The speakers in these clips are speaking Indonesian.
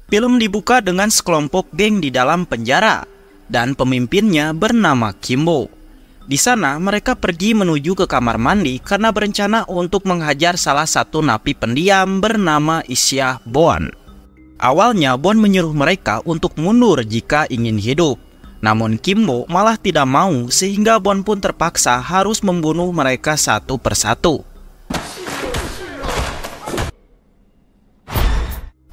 Film dibuka dengan sekelompok geng di dalam penjara dan pemimpinnya bernama Kimbo. Di sana mereka pergi menuju ke kamar mandi karena berencana untuk menghajar salah satu napi pendiam bernama Isyah Bon. Awalnya Bon menyuruh mereka untuk mundur jika ingin hidup. Namun Kimbo malah tidak mau sehingga Bon pun terpaksa harus membunuh mereka satu persatu.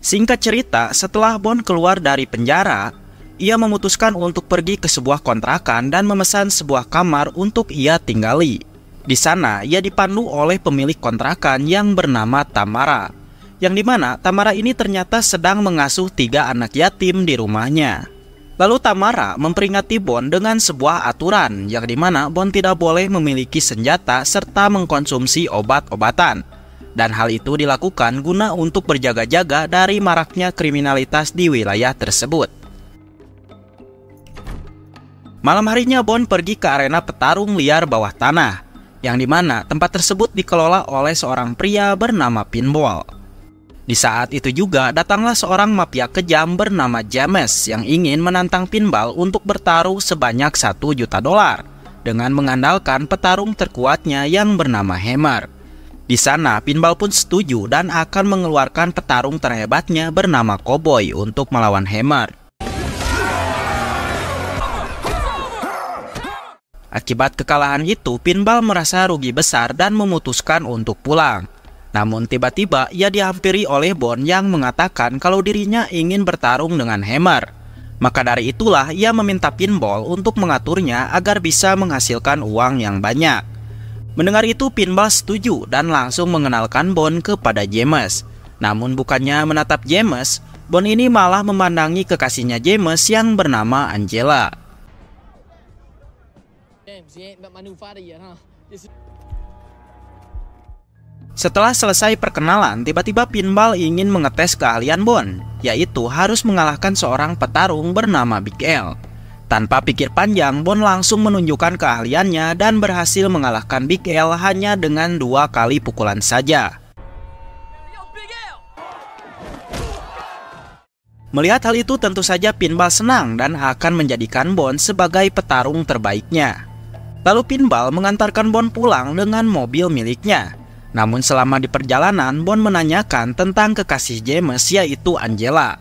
Singkat cerita, setelah Bon keluar dari penjara, ia memutuskan untuk pergi ke sebuah kontrakan dan memesan sebuah kamar untuk ia tinggali. Di sana, ia dipandu oleh pemilik kontrakan yang bernama Tamara, yang dimana Tamara ini ternyata sedang mengasuh 3 anak yatim di rumahnya. Lalu Tamara memperingati Bon dengan sebuah aturan, yang dimana Bon tidak boleh memiliki senjata serta mengkonsumsi obat-obatan. Dan hal itu dilakukan guna untuk berjaga-jaga dari maraknya kriminalitas di wilayah tersebut. Malam harinya Bon pergi ke arena petarung liar bawah tanah, yang dimana tempat tersebut dikelola oleh seorang pria bernama Pinball. Di saat itu juga datanglah seorang mafia kejam bernama James yang ingin menantang Pinball untuk bertaruh sebanyak $1 juta dengan mengandalkan petarung terkuatnya yang bernama Hammer. Di sana Pinball pun setuju dan akan mengeluarkan petarung terhebatnya bernama Cowboy untuk melawan Hammer. Akibat kekalahan itu, Pinball merasa rugi besar dan memutuskan untuk pulang. Namun tiba-tiba ia dihampiri oleh Bon yang mengatakan kalau dirinya ingin bertarung dengan Hammer. Maka dari itulah ia meminta Pinball untuk mengaturnya agar bisa menghasilkan uang yang banyak. Mendengar itu Pinball setuju dan langsung mengenalkan Bon kepada James. Namun bukannya menatap James, Bon ini malah memandangi kekasihnya James yang bernama Angela. Setelah selesai perkenalan, tiba-tiba Pinball ingin mengetes keahlian Bon, yaitu harus mengalahkan seorang petarung bernama Big L. Tanpa pikir panjang, Bon langsung menunjukkan keahliannya dan berhasil mengalahkan Big L hanya dengan 2 kali pukulan saja. Melihat hal itu tentu saja Pinball senang dan akan menjadikan Bon sebagai petarung terbaiknya. Lalu Pinball mengantarkan Bon pulang dengan mobil miliknya. Namun selama di perjalanan, Bon menanyakan tentang kekasih James yaitu Angela.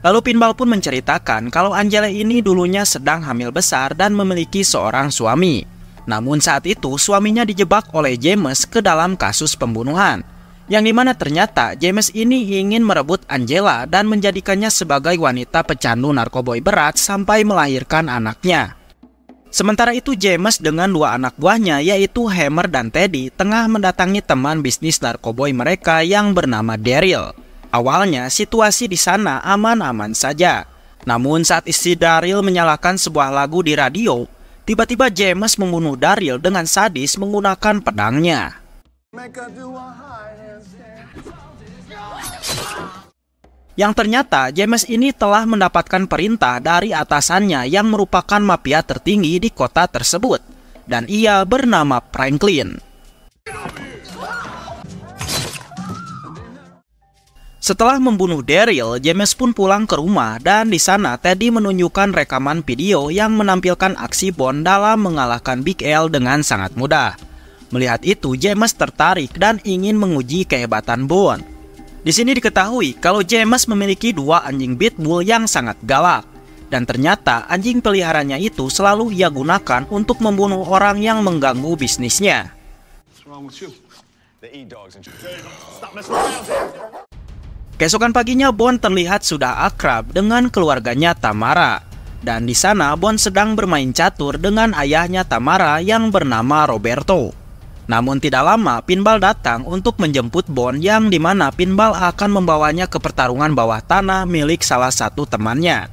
Lalu Pinball pun menceritakan kalau Angela ini dulunya sedang hamil besar dan memiliki seorang suami. Namun saat itu suaminya dijebak oleh James ke dalam kasus pembunuhan, yang dimana ternyata James ini ingin merebut Angela dan menjadikannya sebagai wanita pecandu narkoboy berat sampai melahirkan anaknya. Sementara itu James dengan 2 anak buahnya yaitu Hammer dan Teddy tengah mendatangi teman bisnis narkoboy mereka yang bernama Daryl. Awalnya situasi di sana aman-aman saja. Namun saat istri Daryl menyalakan sebuah lagu di radio, tiba-tiba James membunuh Daryl dengan sadis menggunakan pedangnya. Yang ternyata James ini telah mendapatkan perintah dari atasannya yang merupakan mafia tertinggi di kota tersebut, dan ia bernama Franklin. Setelah membunuh Daryl, James pun pulang ke rumah dan di sana Teddy menunjukkan rekaman video yang menampilkan aksi Bon dalam mengalahkan Big L dengan sangat mudah. Melihat itu James tertarik dan ingin menguji kehebatan Bon. Di sini diketahui kalau James memiliki 2 anjing pitbull yang sangat galak. Dan ternyata anjing peliharanya itu selalu ia gunakan untuk membunuh orang yang mengganggu bisnisnya. Keesokan paginya Bon terlihat sudah akrab dengan keluarganya Tamara. Dan di sana Bon sedang bermain catur dengan ayahnya Tamara yang bernama Roberto. Namun tidak lama Pinball datang untuk menjemput Bon yang dimana Pinball akan membawanya ke pertarungan bawah tanah milik salah satu temannya.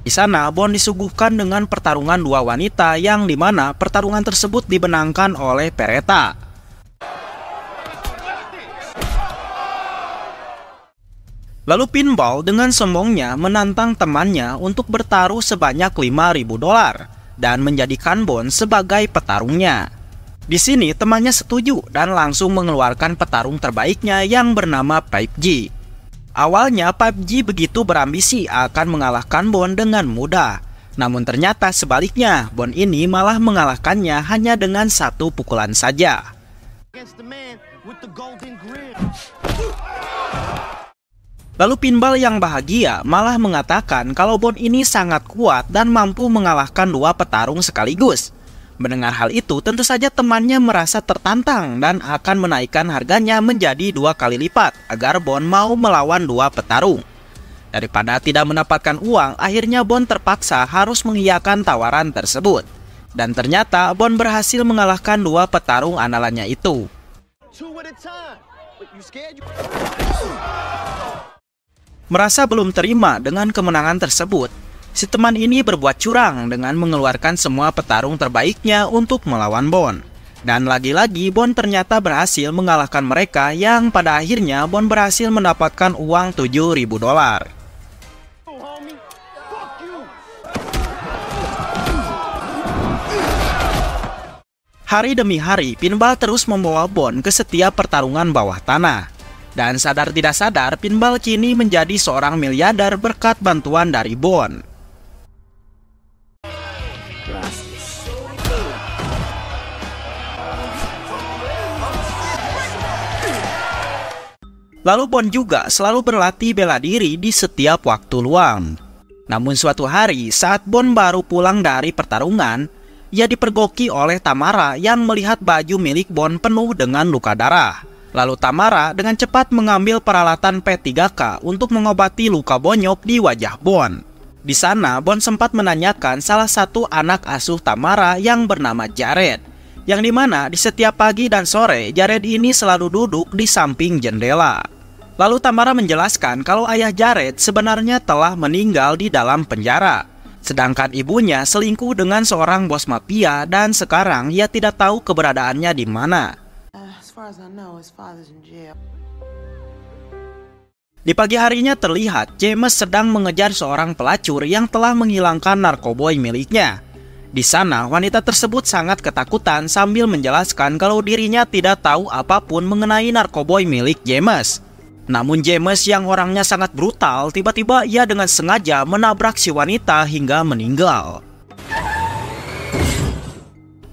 Di sana Bon disuguhkan dengan pertarungan 2 wanita yang dimana pertarungan tersebut dimenangkan oleh Peretta. Lalu Pinball dengan sombongnya menantang temannya untuk bertaruh sebanyak $5.000 dan menjadikan Bon sebagai petarungnya. Di sini temannya setuju dan langsung mengeluarkan petarung terbaiknya yang bernama 5G. Awalnya PUBG begitu berambisi akan mengalahkan Bond dengan mudah. Namun ternyata sebaliknya, Bond ini malah mengalahkannya hanya dengan satu pukulan saja. Lalu Pinball yang bahagia malah mengatakan kalau Bond ini sangat kuat dan mampu mengalahkan dua petarung sekaligus. Mendengar hal itu, tentu saja temannya merasa tertantang dan akan menaikkan harganya menjadi 2 kali lipat agar Bond mau melawan dua petarung. Daripada tidak mendapatkan uang, akhirnya Bond terpaksa harus mengiyakan tawaran tersebut. Dan ternyata Bond berhasil mengalahkan dua petarung andalannya itu. Merasa belum terima dengan kemenangan tersebut, si teman ini berbuat curang dengan mengeluarkan semua petarung terbaiknya untuk melawan Bond. Dan lagi-lagi Bond ternyata berhasil mengalahkan mereka yang pada akhirnya Bond berhasil mendapatkan uang $7.000. Hari demi hari, Pinball terus membawa Bond ke setiap pertarungan bawah tanah. Dan sadar tidak sadar, Pinball kini menjadi seorang miliarder berkat bantuan dari Bond. Lalu Bond juga selalu berlatih bela diri di setiap waktu luang. Namun suatu hari saat Bond baru pulang dari pertarungan, ia dipergoki oleh Tamara yang melihat baju milik Bond penuh dengan luka darah. Lalu Tamara dengan cepat mengambil peralatan P3K untuk mengobati luka bonyok di wajah Bond. Di sana Bond sempat menanyakan salah satu anak asuh Tamara yang bernama Jared, yang dimana di setiap pagi dan sore Jared ini selalu duduk di samping jendela. Lalu Tamara menjelaskan kalau ayah Jared sebenarnya telah meninggal di dalam penjara, sedangkan ibunya selingkuh dengan seorang bos mafia dan sekarang ia tidak tahu keberadaannya di mana. Di pagi harinya terlihat James sedang mengejar seorang pelacur yang telah menghilangkan narkoboy miliknya. Di sana wanita tersebut sangat ketakutan sambil menjelaskan kalau dirinya tidak tahu apapun mengenai narkoboy milik James. Namun James yang orangnya sangat brutal, tiba-tiba ia dengan sengaja menabrak si wanita hingga meninggal.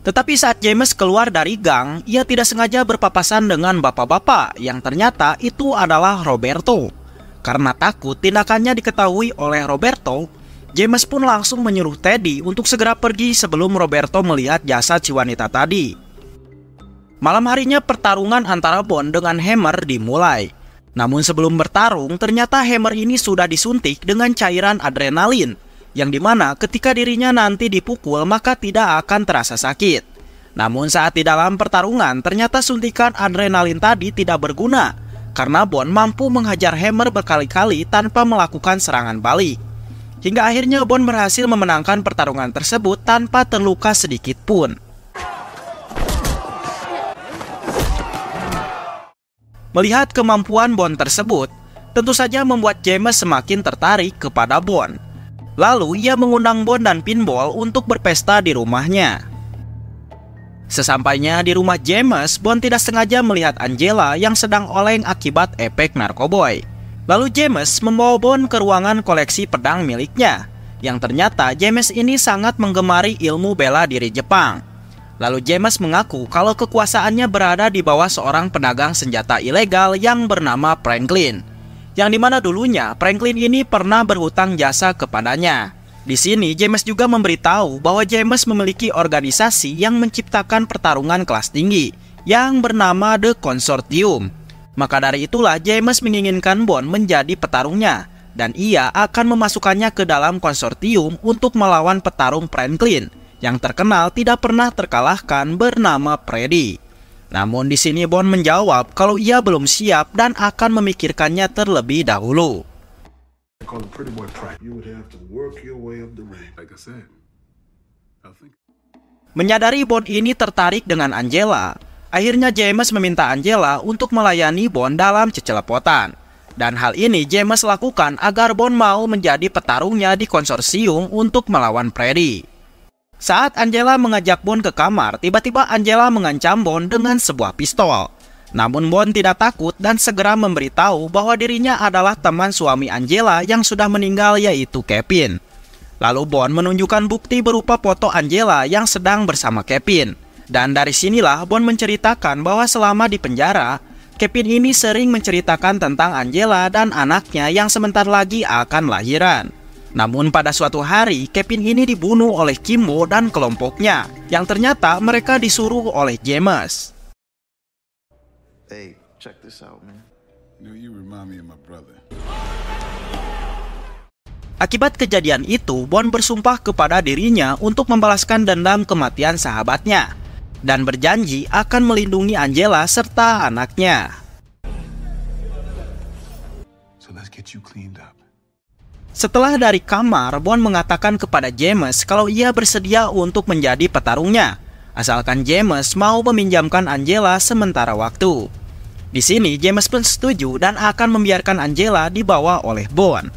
Tetapi saat James keluar dari gang, ia tidak sengaja berpapasan dengan bapak-bapak yang ternyata itu adalah Roberto. Karena takut tindakannya diketahui oleh Roberto, James pun langsung menyuruh Teddy untuk segera pergi sebelum Roberto melihat jasad si wanita tadi. Malam harinya pertarungan antara Bond dengan Hammer dimulai. Namun sebelum bertarung, ternyata Hammer ini sudah disuntik dengan cairan adrenalin, yang dimana ketika dirinya nanti dipukul maka tidak akan terasa sakit. Namun saat di dalam pertarungan ternyata suntikan adrenalin tadi tidak berguna, karena Bond mampu menghajar Hammer berkali-kali tanpa melakukan serangan balik. Hingga akhirnya Bond berhasil memenangkan pertarungan tersebut tanpa terluka sedikit pun. Melihat kemampuan Bond tersebut, tentu saja membuat James semakin tertarik kepada Bond. Lalu ia mengundang Bond dan Pinball untuk berpesta di rumahnya. Sesampainya di rumah James, Bond tidak sengaja melihat Angela yang sedang oleng akibat efek narkoboy. Lalu James membawa Bond ke ruangan koleksi pedang miliknya, yang ternyata James ini sangat menggemari ilmu bela diri Jepang. Lalu James mengaku kalau kekuasaannya berada di bawah seorang pedagang senjata ilegal yang bernama Franklin, yang dimana dulunya Franklin ini pernah berhutang jasa kepadanya. Di sini James juga memberitahu bahwa James memiliki organisasi yang menciptakan pertarungan kelas tinggi yang bernama The Consortium. Maka dari itulah James menginginkan Bond menjadi petarungnya, dan ia akan memasukkannya ke dalam konsortium untuk melawan petarung Franklin yang terkenal tidak pernah terkalahkan bernama Freddy. Namun di sini Bond menjawab kalau ia belum siap dan akan memikirkannya terlebih dahulu. Menyadari Bond ini tertarik dengan Angela, akhirnya James meminta Angela untuk melayani Bond dalam cecelepotan. Dan hal ini James lakukan agar Bond mau menjadi petarungnya di konsorsium untuk melawan Freddy. Saat Angela mengajak Bond ke kamar, tiba-tiba Angela mengancam Bond dengan sebuah pistol. Namun Bond tidak takut dan segera memberitahu bahwa dirinya adalah teman suami Angela yang sudah meninggal, yaitu Kevin. Lalu Bond menunjukkan bukti berupa foto Angela yang sedang bersama Kevin. Dan dari sinilah Bond menceritakan bahwa selama di penjara, Kevin ini sering menceritakan tentang Angela dan anaknya yang sebentar lagi akan lahiran. Namun pada suatu hari, Kevin ini dibunuh oleh Kimbo dan kelompoknya, yang ternyata mereka disuruh oleh James. Hey, check this out, man. You remind me of my brother. Akibat kejadian itu, Bond bersumpah kepada dirinya untuk membalaskan dendam kematian sahabatnya dan berjanji akan melindungi Angela serta anaknya. So let's get you cleaned up. Setelah dari kamar, Bond mengatakan kepada James kalau ia bersedia untuk menjadi petarungnya, asalkan James mau meminjamkan Angela sementara waktu. Di sini James pun setuju dan akan membiarkan Angela dibawa oleh Bond.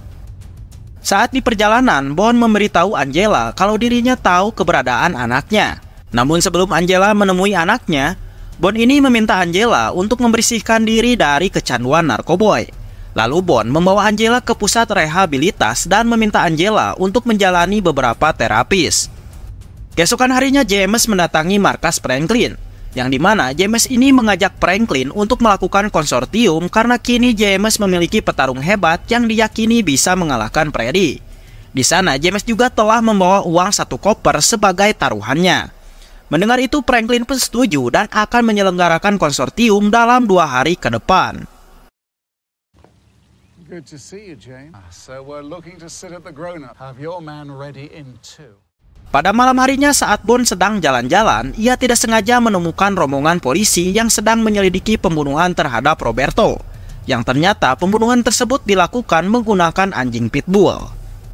Saat di perjalanan, Bond memberitahu Angela kalau dirinya tahu keberadaan anaknya. Namun sebelum Angela menemui anaknya, Bond ini meminta Angela untuk membersihkan diri dari kecanduan narkoboy. Lalu Bond membawa Angela ke pusat rehabilitas dan meminta Angela untuk menjalani beberapa terapis. Keesokan harinya James mendatangi markas Franklin, yang dimana James ini mengajak Franklin untuk melakukan konsortium karena kini James memiliki petarung hebat yang diyakini bisa mengalahkan Freddy. Di sana James juga telah membawa uang 1 koper sebagai taruhannya. Mendengar itu Franklin pun setuju dan akan menyelenggarakan konsortium dalam 2 hari ke depan. Good to see you, James. So we're looking to sit at the grown-up. Have your man ready in 2. Pada malam harinya saat Bond sedang jalan-jalan, ia tidak sengaja menemukan rombongan polisi yang sedang menyelidiki pembunuhan terhadap Roberto, yang ternyata pembunuhan tersebut dilakukan menggunakan anjing pitbull.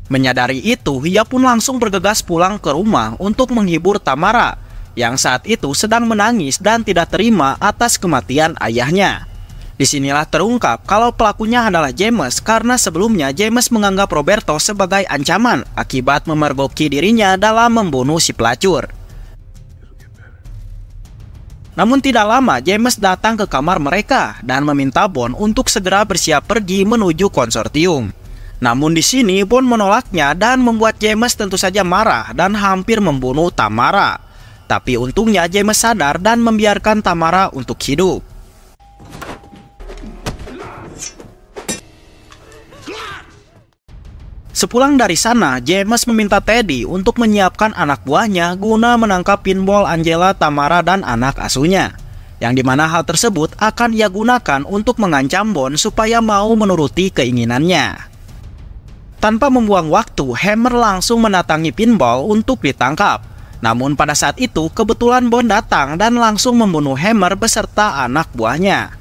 Menyadari itu, ia pun langsung bergegas pulang ke rumah untuk menghibur Tamara, yang saat itu sedang menangis dan tidak terima atas kematian ayahnya. Disinilah terungkap kalau pelakunya adalah James karena sebelumnya James menganggap Roberto sebagai ancaman akibat memergoki dirinya dalam membunuh si pelacur. Namun tidak lama James datang ke kamar mereka dan meminta Bond untuk segera bersiap pergi menuju konsortium. Namun di sini Bond menolaknya dan membuat James tentu saja marah dan hampir membunuh Tamara. Tapi untungnya James sadar dan membiarkan Tamara untuk hidup. Sepulang dari sana, James meminta Teddy untuk menyiapkan anak buahnya guna menangkap pinball Angela, Tamara, dan anak asuhnya. Yang dimana hal tersebut akan ia gunakan untuk mengancam Bond supaya mau menuruti keinginannya. Tanpa membuang waktu, Hammer langsung mendatangi pinball untuk ditangkap. Namun pada saat itu, kebetulan Bond datang dan langsung membunuh Hammer beserta anak buahnya.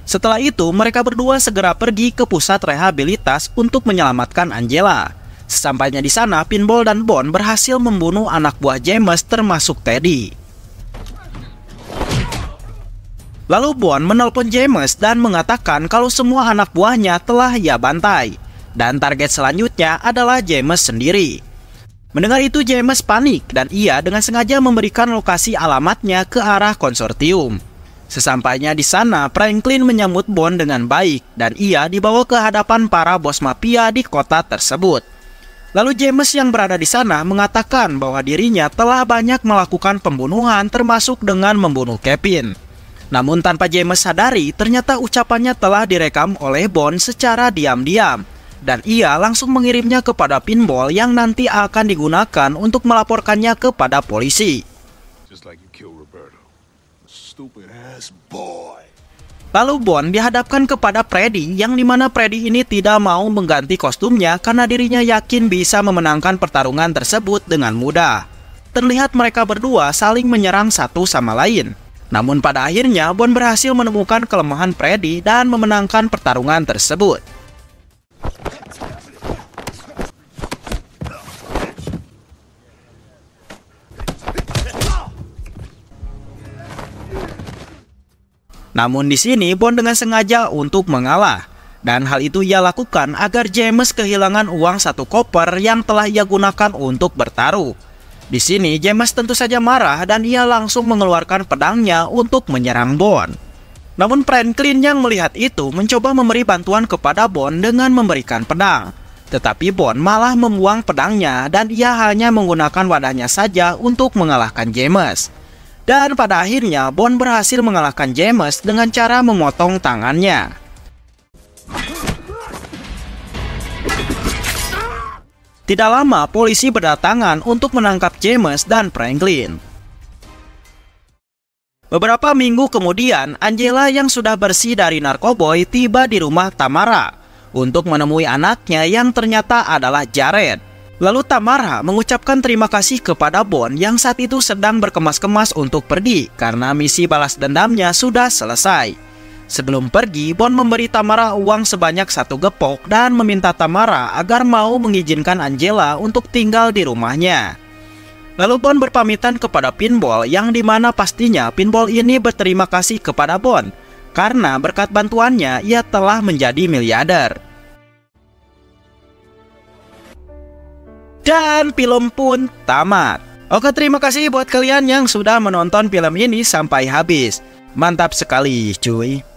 Setelah itu, mereka berdua segera pergi ke pusat rehabilitas untuk menyelamatkan Angela. Sesampainya di sana, Pinball dan Bond berhasil membunuh anak buah James termasuk Teddy. Lalu Bond menelpon James dan mengatakan kalau semua anak buahnya telah ia bantai. Dan target selanjutnya adalah James sendiri. Mendengar itu James panik dan ia dengan sengaja memberikan lokasi alamatnya ke arah konsortium. Sesampainya di sana, Franklin menyambut Bond dengan baik dan ia dibawa ke hadapan para bos mafia di kota tersebut. Lalu James yang berada di sana mengatakan bahwa dirinya telah banyak melakukan pembunuhan termasuk dengan membunuh Kevin. Namun tanpa James sadari, ternyata ucapannya telah direkam oleh Bond secara diam-diam dan ia langsung mengirimnya kepada Pinball yang nanti akan digunakan untuk melaporkannya kepada polisi. Just like you killed Roberto. Stupid ass boy. Lalu Bond dihadapkan kepada Freddy yang dimana Freddy ini tidak mau mengganti kostumnya karena dirinya yakin bisa memenangkan pertarungan tersebut dengan mudah. Terlihat mereka berdua saling menyerang satu sama lain. Namun pada akhirnya Bond berhasil menemukan kelemahan Freddy dan memenangkan pertarungan tersebut. Namun di sini Bond dengan sengaja untuk mengalah, dan hal itu ia lakukan agar James kehilangan uang 1 koper yang telah ia gunakan untuk bertaruh. Di sini James tentu saja marah dan ia langsung mengeluarkan pedangnya untuk menyerang Bond. Namun Franklin yang melihat itu mencoba memberi bantuan kepada Bond dengan memberikan pedang. Tetapi Bond malah membuang pedangnya dan ia hanya menggunakan wadahnya saja untuk mengalahkan James. Dan pada akhirnya Bond berhasil mengalahkan James dengan cara memotong tangannya. Tidak lama polisi berdatangan untuk menangkap James dan Franklin. Beberapa minggu kemudian, Angela yang sudah bersih dari narkoboy tiba di rumah Tamara untuk menemui anaknya yang ternyata adalah Jared. Lalu Tamara mengucapkan terima kasih kepada Bond yang saat itu sedang berkemas-kemas untuk pergi karena misi balas dendamnya sudah selesai. Sebelum pergi, Bond memberi Tamara uang sebanyak 1 gepok dan meminta Tamara agar mau mengizinkan Angela untuk tinggal di rumahnya. Lalu Bond berpamitan kepada Pinball yang dimana pastinya Pinball ini berterima kasih kepada Bond karena berkat bantuannya ia telah menjadi miliarder. Dan film pun tamat. Oke, terima kasih buat kalian yang sudah menonton film ini sampai habis. Mantap sekali cuy.